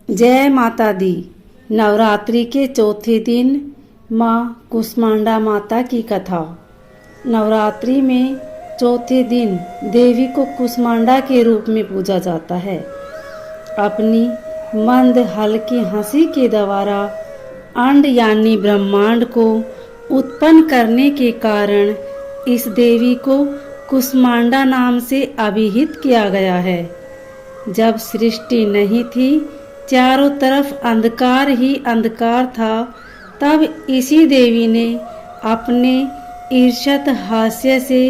जय माता दी। नवरात्रि के चौथे दिन माँ कुष्मांडा माता की कथा। नवरात्रि में चौथे दिन देवी को कुष्मांडा के रूप में पूजा जाता है। अपनी मंद हल्की हंसी के द्वारा अंड यानी ब्रह्मांड को उत्पन्न करने के कारण इस देवी को कुष्मांडा नाम से अभिहित किया गया है। जब सृष्टि नहीं थी, चारों तरफ अंधकार ही अंधकार था, तब इसी देवी ने अपने ईर्ष्यत हास्य से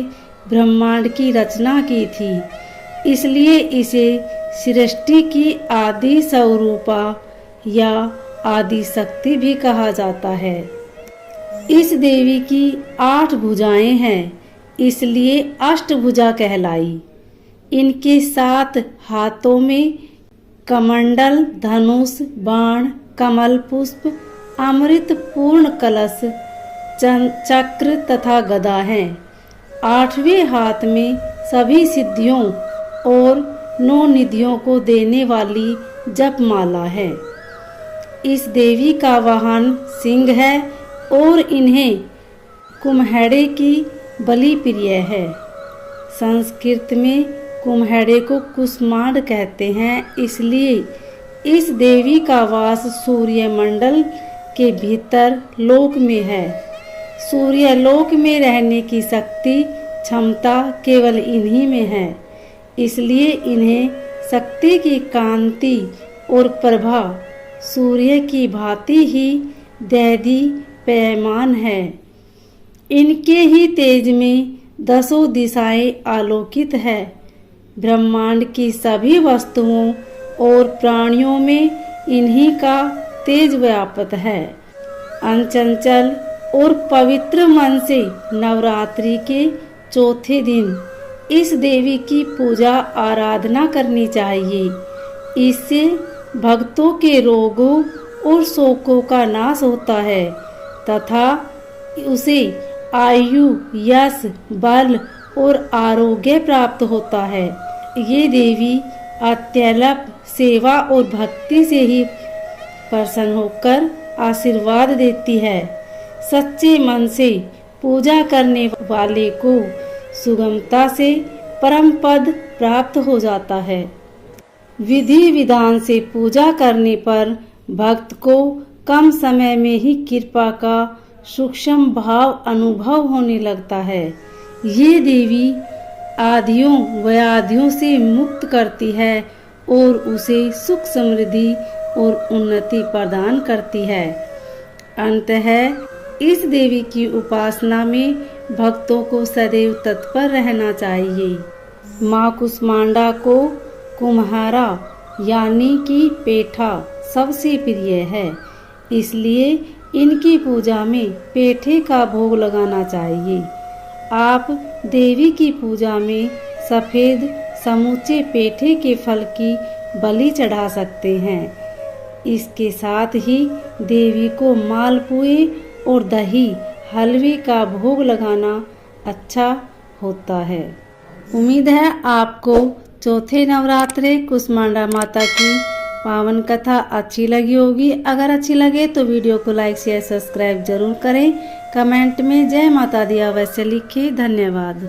ब्रह्मांड की रचना की थी। इसलिए इसे सृष्टि की आदि स्वरूपा या आदि शक्ति भी कहा जाता है। इस देवी की 8 भुजाएं हैं, इसलिए अष्टभुजा कहलाई। इनके 7 हाथों में कमंडल, धनुष, बाण, कमल पुष्प, अमृत पूर्ण कलश, चक्र तथा गदा है। 8वें हाथ में सभी सिद्धियों और 9 निधियों को देने वाली जपमाला है। इस देवी का वाहन सिंह है और इन्हें कुम्हेड़े की बलि प्रिय है। संस्कृत में कुम्हेड़े को कुष्मांड कहते हैं, इसलिए इस देवी का वास सूर्य मंडल के भीतर लोक में है। सूर्य लोक में रहने की शक्ति क्षमता केवल इन्हीं में है, इसलिए इन्हें शक्ति की कांति और प्रभा सूर्य की भांति ही दैधी पैमान है। इनके ही तेज में 10 दिशाएं आलोकित है। ब्रह्मांड की सभी वस्तुओं और प्राणियों में इन्हीं का तेज व्याप्त है। अचंचल और पवित्र मन से नवरात्रि के चौथे दिन इस देवी की पूजा आराधना करनी चाहिए। इससे भक्तों के रोगों और शोकों का नाश होता है तथा उसे आयु, यश, बल और आरोग्य प्राप्त होता है। ये देवी अत्यल्प सेवा और भक्ति से ही प्रसन्न होकर आशीर्वाद देती है। सच्चे मन से पूजा करने वाले को सुगमता से परम पद प्राप्त हो जाता है। विधि विधान से पूजा करने पर भक्त को कम समय में ही कृपा का सूक्ष्म भाव अनुभव होने लगता है। ये देवी आदियों व्याधियों से मुक्त करती है और उसे सुख समृद्धि और उन्नति प्रदान करती है। अंततः इस देवी की उपासना में भक्तों को सदैव तत्पर रहना चाहिए। माँ कुष्मांडा को कुम्हारा यानी कि पेठा सबसे प्रिय है, इसलिए इनकी पूजा में पेठे का भोग लगाना चाहिए। आप देवी की पूजा में सफेद समूचे पेठे के फल की बलि चढ़ा सकते हैं। इसके साथ ही देवी को मालपुए और दही हलवे का भोग लगाना अच्छा होता है। उम्मीद है आपको चौथे नवरात्रे कुष्मांडा माता की पावन कथा अच्छी लगी होगी। अगर अच्छी लगे तो वीडियो को लाइक शेयर सब्सक्राइब जरूर करें। कमेंट में जय माता दी अवश्य लिखें। धन्यवाद।